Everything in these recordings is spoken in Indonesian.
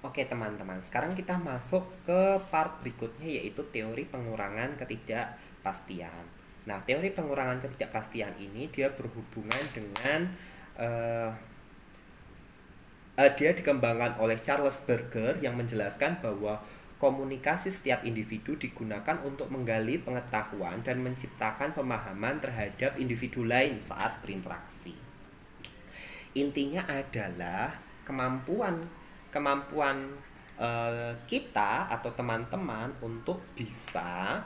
Oke teman-teman, sekarang kita masuk ke part berikutnya yaitu teori pengurangan ketidakpastian. Nah, teori pengurangan ketidakpastian ini dia berhubungan dengan eh, dia dikembangkan oleh Charles Berger yang menjelaskan bahwa komunikasi setiap individu digunakan untuk menggali pengetahuan dan menciptakan pemahaman terhadap individu lain saat berinteraksi. Intinya adalah kemampuan kemampuan kita atau teman-teman untuk bisa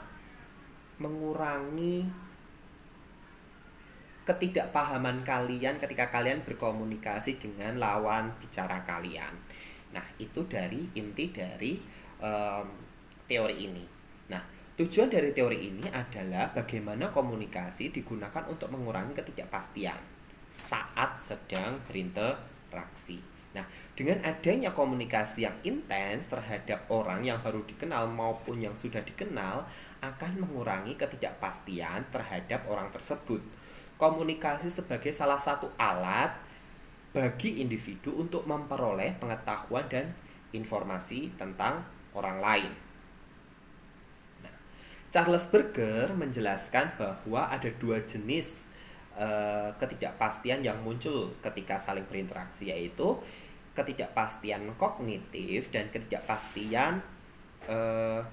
mengurangi ketidakpahaman kalian ketika kalian berkomunikasi dengan lawan bicara kalian. Nah, itu dari inti dari um, teori ini. Nah, tujuan dari teori ini adalah bagaimana komunikasi digunakan untuk mengurangi ketidakpastian saat sedang berinteraksi. Nah, dengan adanya komunikasi yang intens terhadap orang yang baru dikenal maupun yang sudah dikenal akan mengurangi ketidakpastian terhadap orang tersebut. Komunikasi sebagai salah satu alat bagi individu untuk memperoleh pengetahuan dan informasi tentang orang lain. Nah, Charles Berger menjelaskan bahwa ada dua jenis ketidakpastian yang muncul ketika saling berinteraksi, yaitu ketidakpastian kognitif dan ketidakpastian uh,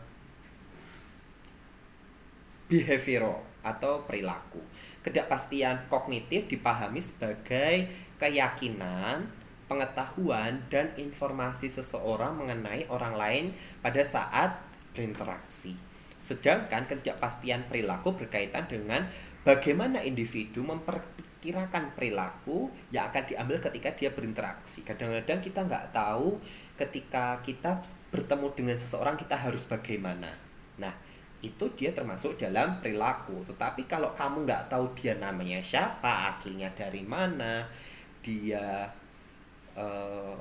behavioral atau perilaku. Ketidakpastian kognitif dipahami sebagai keyakinan, pengetahuan, dan informasi seseorang mengenai orang lain pada saat berinteraksi. Sedangkan ketidakpastian perilaku berkaitan dengan bagaimana individu memperkirakan perilaku yang akan diambil ketika dia berinteraksi. Kadang-kadang kita nggak tahu ketika kita bertemu dengan seseorang kita harus bagaimana. Nah, itu dia termasuk dalam perilaku. Tetapi kalau kamu nggak tahu dia namanya siapa, aslinya dari mana, dia eh,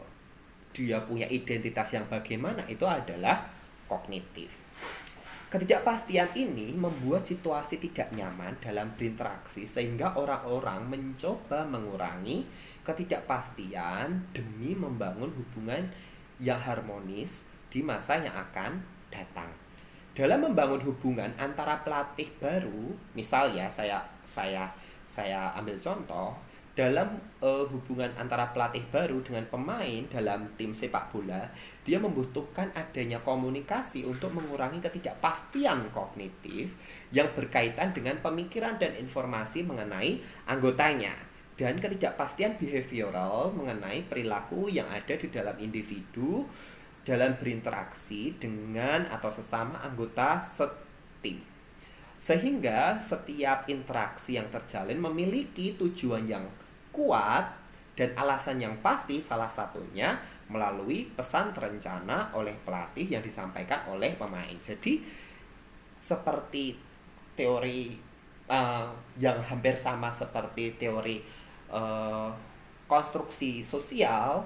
dia punya identitas yang bagaimana, itu adalah kognitif. Ketidakpastian ini membuat situasi tidak nyaman dalam berinteraksi sehingga orang-orang mencoba mengurangi ketidakpastian demi membangun hubungan yang harmonis di masa yang akan datang. Dalam membangun hubungan antara pelatih baru, misal ya saya ambil contoh dalam hubungan antara pelatih baru dengan pemain dalam tim sepak bola, dia membutuhkan adanya komunikasi untuk mengurangi ketidakpastian kognitif yang berkaitan dengan pemikiran dan informasi mengenai anggotanya dan ketidakpastian behavioral mengenai perilaku yang ada di dalam individu dalam berinteraksi dengan atau sesama anggota setim. Sehingga setiap interaksi yang terjalin memiliki tujuan yang kuat dan alasan yang pasti, salah satunya melalui pesan terencana oleh pelatih yang disampaikan oleh pemain. Jadi seperti teori yang hampir sama seperti teori uh, konstruksi sosial,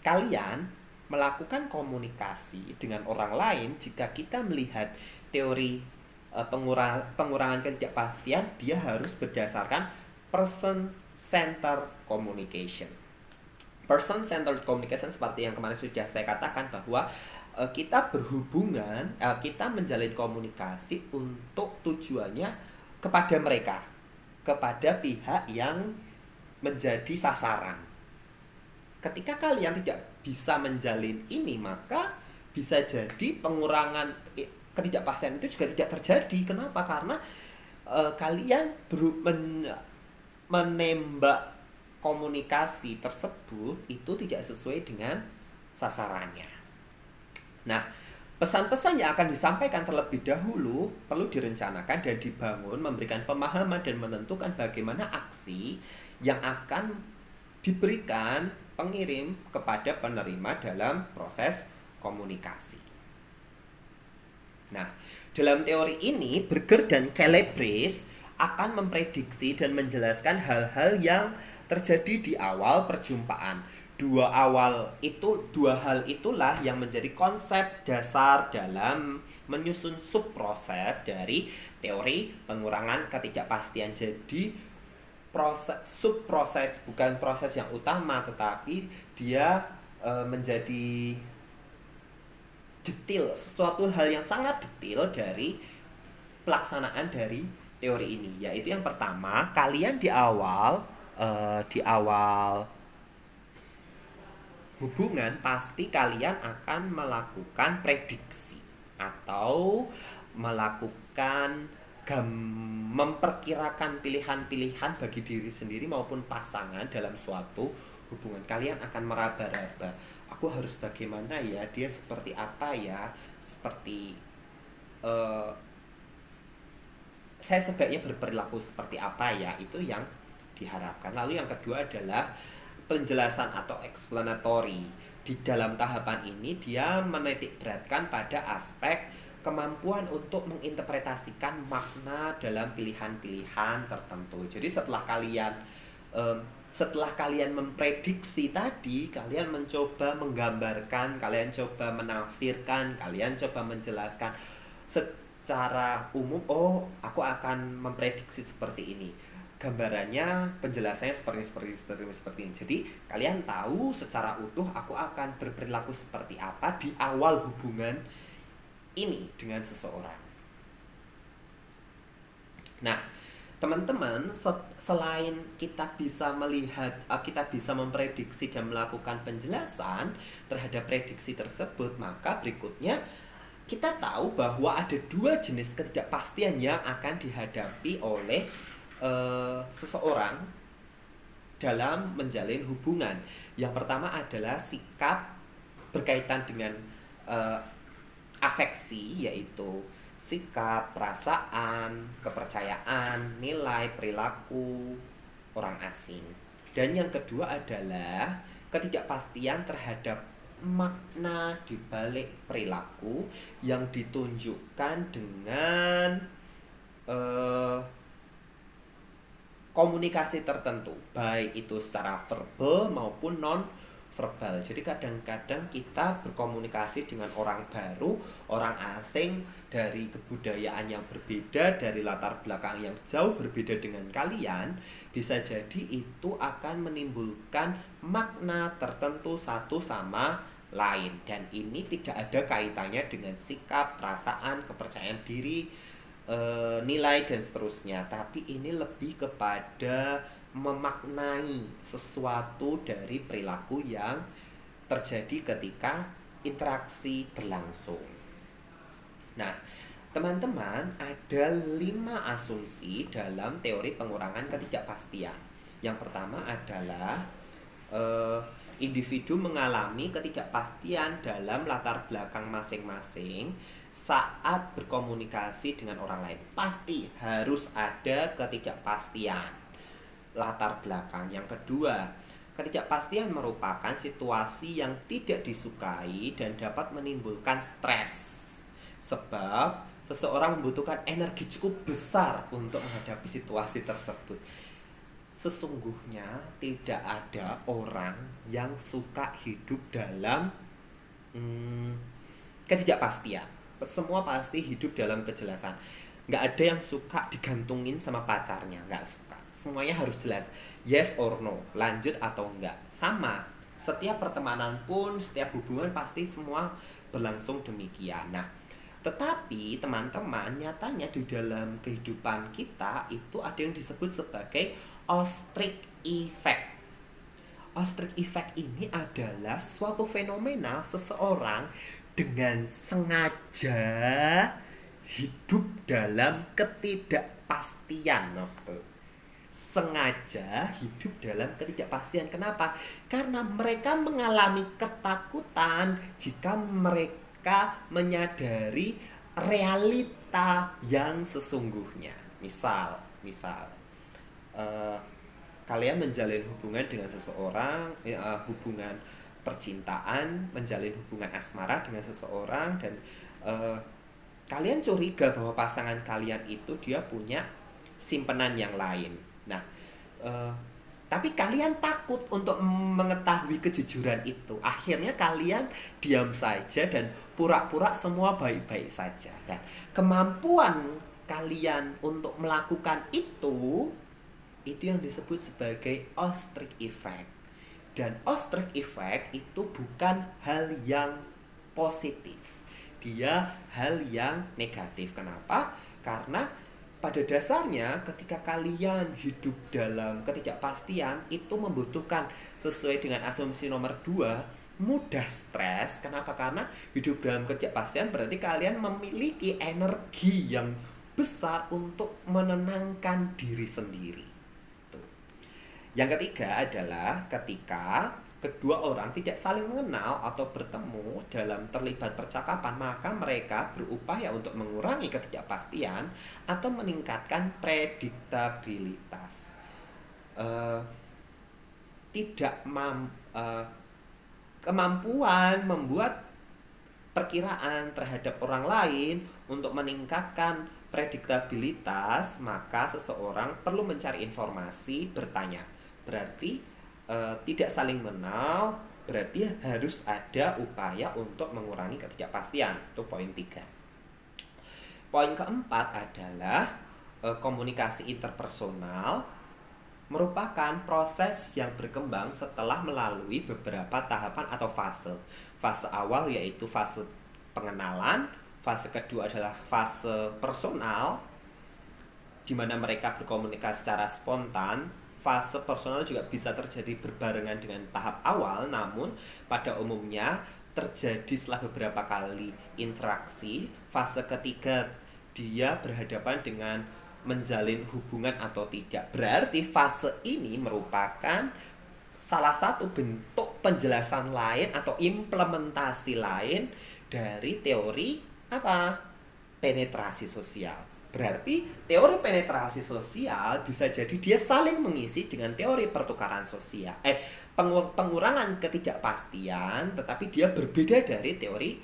kalian melakukan komunikasi dengan orang lain. Jika kita melihat teori pengurangan ketidakpastian, dia harus berdasarkan person centered communication. Person centered communication seperti yang kemarin sudah saya katakan bahwa kita berhubungan, kita menjalin komunikasi untuk tujuannya kepada mereka, kepada pihak yang menjadi sasaran. Ketika kalian tidak bisa menjalin ini, maka bisa jadi pengurangan ketidakpastian itu juga tidak terjadi. Kenapa? Karena kalian menembak komunikasi tersebut itu tidak sesuai dengan sasarannya. Nah, pesan-pesan yang akan disampaikan terlebih dahulu perlu direncanakan dan dibangun, memberikan pemahaman dan menentukan bagaimana aksi yang akan diberikan pengirim kepada penerima dalam proses komunikasi. Nah, dalam teori ini Berger dan Calabrese akan memprediksi dan menjelaskan hal-hal yang terjadi di awal perjumpaan. Dua hal itulah yang menjadi konsep dasar dalam menyusun subproses dari teori pengurangan ketidakpastian. Jadi subproses bukan proses yang utama, tetapi dia menjadi detail, sesuatu hal yang sangat detail dari pelaksanaan dari teori ini. Yaitu yang pertama, kalian di awal hubungan pasti kalian akan melakukan prediksi atau melakukan memperkirakan pilihan-pilihan bagi diri sendiri maupun pasangan dalam suatu hubungan. Kalian akan meraba-raba, aku harus bagaimana ya, dia seperti apa ya, seperti saya sebaiknya berperilaku seperti apa ya, itu yang diharapkan. Lalu yang kedua adalah penjelasan atau explanatory. Di dalam tahapan ini dia menitik beratkan pada aspek kemampuan untuk menginterpretasikan makna dalam pilihan-pilihan tertentu. Jadi setelah kalian memprediksi tadi, kalian mencoba menggambarkan, kalian coba menafsirkan, kalian coba menjelaskan secara umum, oh aku akan memprediksi seperti ini, gambarannya, penjelasannya seperti ini. Jadi kalian tahu secara utuh aku akan berperilaku seperti apa di awal hubungan ini dengan seseorang. Nah, teman-teman, selain kita bisa melihat, kita bisa memprediksi dan melakukan penjelasan terhadap prediksi tersebut, maka berikutnya kita tahu bahwa ada dua jenis ketidakpastian yang akan dihadapi oleh seseorang dalam menjalin hubungan. Yang pertama adalah sikap berkaitan dengan afeksi, yaitu sikap, perasaan, kepercayaan, nilai, perilaku orang asing. Dan yang kedua adalah ketidakpastian terhadap makna di balik perilaku yang ditunjukkan dengan komunikasi tertentu, baik itu secara verbal maupun non verbal. Jadi kadang-kadang kita berkomunikasi dengan orang baru, orang asing, dari kebudayaan yang berbeda, dari latar belakang yang jauh berbeda dengan kalian, bisa jadi itu akan menimbulkan makna tertentu satu sama lain. Dan ini tidak ada kaitannya dengan sikap, perasaan, kepercayaan diri, nilai dan seterusnya. Tapi ini lebih kepada memaknai sesuatu dari perilaku yang terjadi ketika interaksi berlangsung. Nah, teman-teman, ada 5 asumsi dalam teori pengurangan ketidakpastian. Yang pertama adalah individu mengalami ketidakpastian dalam latar belakang masing-masing saat berkomunikasi dengan orang lain. Pasti harus ada ketidakpastian latar belakang. Yang kedua, ketidakpastian merupakan situasi yang tidak disukai dan dapat menimbulkan stres, sebab seseorang membutuhkan energi cukup besar untuk menghadapi situasi tersebut. Sesungguhnya tidak ada orang yang suka hidup dalam ketidakpastian. Semua pasti hidup dalam kejelasan. Nggak ada yang suka digantungin sama pacarnya, nggak suka. Semuanya harus jelas, yes or no, lanjut atau enggak. Sama, setiap pertemanan pun, setiap hubungan pasti semua berlangsung demikian. Nah, tetapi teman-teman, nyatanya di dalam kehidupan kita itu ada yang disebut sebagai ostrich effect. Ostrich effect ini adalah suatu fenomena seseorang dengan sengaja hidup dalam ketidakpastian. Sengaja hidup dalam ketidakpastian. Kenapa? Karena mereka mengalami ketakutan jika mereka menyadari realita yang sesungguhnya. Misal kalian menjalin hubungan dengan seseorang, hubungan percintaan, menjalin hubungan asmara dengan seseorang, dan kalian curiga bahwa pasangan kalian itu dia punya simpenan yang lain. Nah, tapi kalian takut untuk mengetahui kejujuran itu. Akhirnya kalian diam saja dan pura-pura semua baik-baik saja. Dan kemampuan kalian untuk melakukan itu yang disebut sebagai ostrich effect. Dan ostrich effect itu bukan hal yang positif. Dia hal yang negatif. Kenapa? Karena pada dasarnya ketika kalian hidup dalam ketidakpastian itu membutuhkan, sesuai dengan asumsi nomor 2, mudah stres. Kenapa? Karena hidup dalam ketidakpastian berarti kalian memiliki energi yang besar untuk menenangkan diri sendiri. Tuh. Yang ketiga adalah ketika kedua orang tidak saling mengenal atau bertemu dalam terlibat percakapan, maka mereka berupaya untuk mengurangi ketidakpastian atau meningkatkan prediktabilitas. Kemampuan membuat perkiraan terhadap orang lain untuk meningkatkan prediktabilitas, maka seseorang perlu mencari informasi, bertanya. Berarti tidak saling mengenal, berarti harus ada upaya untuk mengurangi ketidakpastian. Itu poin 3. Poin keempat adalah komunikasi interpersonal merupakan proses yang berkembang setelah melalui beberapa tahapan atau fase. Fase awal yaitu fase pengenalan, fase kedua adalah fase personal, di mana mereka berkomunikasi secara spontan. Fase personal juga bisa terjadi berbarengan dengan tahap awal, namun pada umumnya terjadi setelah beberapa kali interaksi. Fase ketiga dia berhadapan dengan menjalin hubungan atau tidak. Berarti fase ini merupakan salah satu bentuk penjelasan lain atau implementasi lain dari teori apa? Penetrasi sosial. Berarti teori penetrasi sosial bisa jadi dia saling mengisi dengan teori pertukaran sosial. Pengurangan ketidakpastian, tetapi dia berbeda dari teori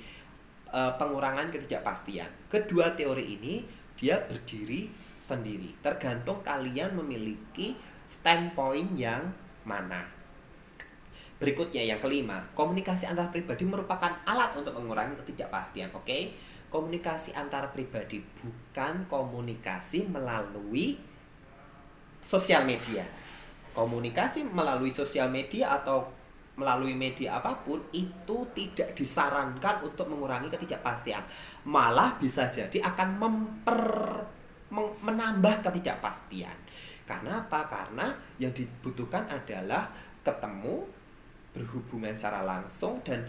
pengurangan ketidakpastian. Kedua teori ini dia berdiri sendiri. Tergantung kalian memiliki standpoint yang mana. Berikutnya yang kelima, komunikasi antar pribadi merupakan alat untuk mengurangi ketidakpastian. Oke? Komunikasi antar pribadi, bukan komunikasi melalui sosial media. Komunikasi melalui sosial media atau melalui media apapun itu tidak disarankan untuk mengurangi ketidakpastian. Malah bisa jadi akan menambah ketidakpastian. Karena apa? Karena yang dibutuhkan adalah ketemu, berhubungan secara langsung, dan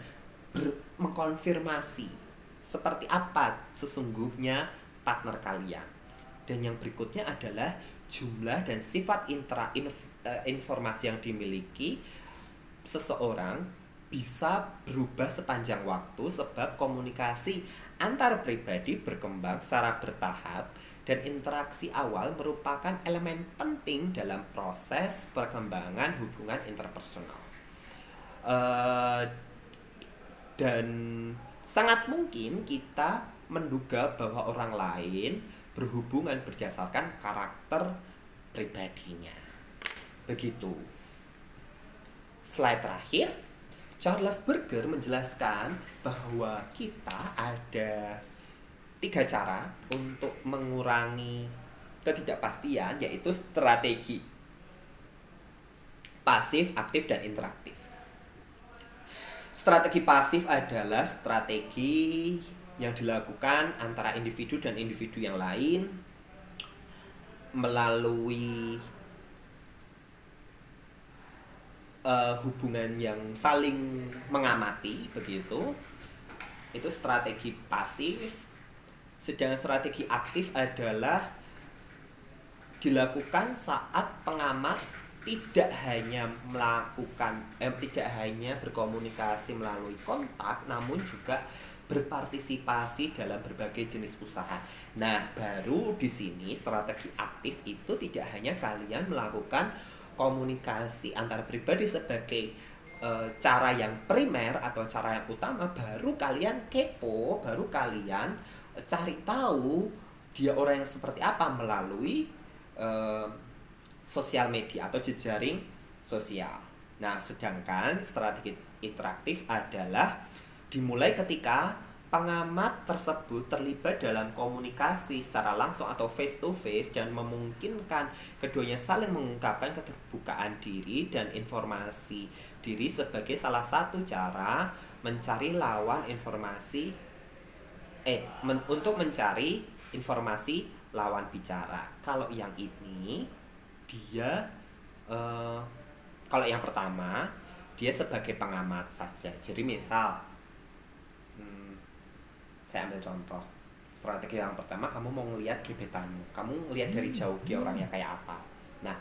mengkonfirmasi seperti apa sesungguhnya partner kalian. Dan yang berikutnya adalah jumlah dan sifat informasi yang dimiliki seseorang bisa berubah sepanjang waktu, sebab komunikasi antar pribadi berkembang secara bertahap dan interaksi awal merupakan elemen penting dalam proses perkembangan hubungan interpersonal. Dan sangat mungkin kita menduga bahwa orang lain berhubungan berdasarkan karakter pribadinya. Begitu. Slide terakhir, Charles Berger menjelaskan bahwa kita ada 3 cara untuk mengurangi ketidakpastian, yaitu strategi pasif, aktif, dan interaktif. Strategi pasif adalah strategi yang dilakukan antara individu dan individu yang lain melalui hubungan yang saling mengamati, begitu. Itu strategi pasif. Sedangkan strategi aktif adalah dilakukan saat pengamat tidak hanya berkomunikasi melalui kontak, namun juga berpartisipasi dalam berbagai jenis usaha. Nah, baru di sini strategi aktif itu tidak hanya kalian melakukan komunikasi antar pribadi sebagai cara yang primer atau cara yang utama, baru kalian kepo, baru kalian cari tahu dia orang yang seperti apa melalui sosial media atau jejaring sosial. Nah, sedangkan strategi interaktif adalah dimulai ketika pengamat tersebut terlibat dalam komunikasi secara langsung atau face to face dan memungkinkan keduanya saling mengungkapkan keterbukaan diri dan informasi diri sebagai salah satu cara mencari lawan informasi untuk mencari informasi lawan bicara. Kalau yang ini dia eh, kalau yang pertama dia sebagai pengamat saja. Jadi misal saya ambil contoh. Strategi yang pertama, kamu mau ngelihat gebetanmu, kamu ngelihat dari jauh dia orangnya kayak apa. Nah,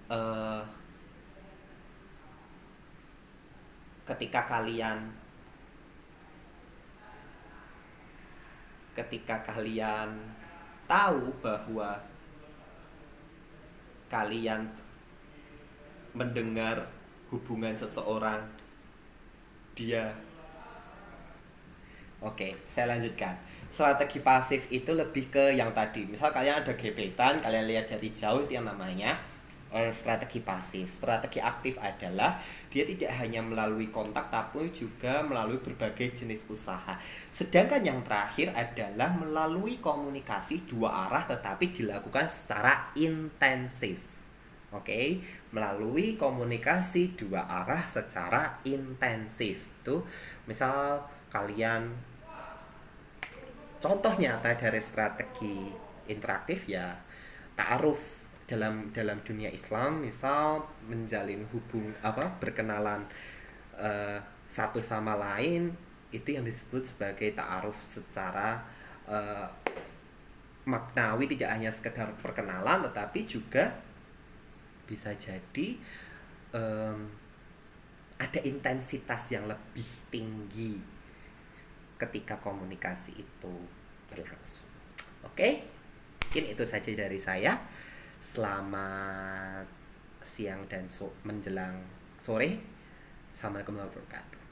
eh, ketika kalian tahu bahwa kalian mendengar hubungan seseorang, dia Oke, saya lanjutkan. Strategi pasif itu lebih ke yang tadi. Misal kalian ada gebetan, kalian lihat dari jauh, itu yang namanya strategi pasif. Strategi aktif adalah dia tidak hanya melalui kontak tapi juga melalui berbagai jenis usaha. Sedangkan yang terakhir adalah melalui komunikasi dua arah tetapi dilakukan secara intensif. Oke, melalui komunikasi dua arah secara intensif. Itu misal kalian, contoh nyata dari strategi interaktif ya ta'aruf dalam dunia Islam, misal menjalin berkenalan satu sama lain, itu yang disebut sebagai ta'aruf secara maknawi, tidak hanya sekedar perkenalan tetapi juga bisa jadi ada intensitas yang lebih tinggi ketika komunikasi itu berlangsung. Oke, mungkin itu saja dari saya. Selamat siang dan menjelang sore. Assalamualaikum warahmatullahi wabarakatuh.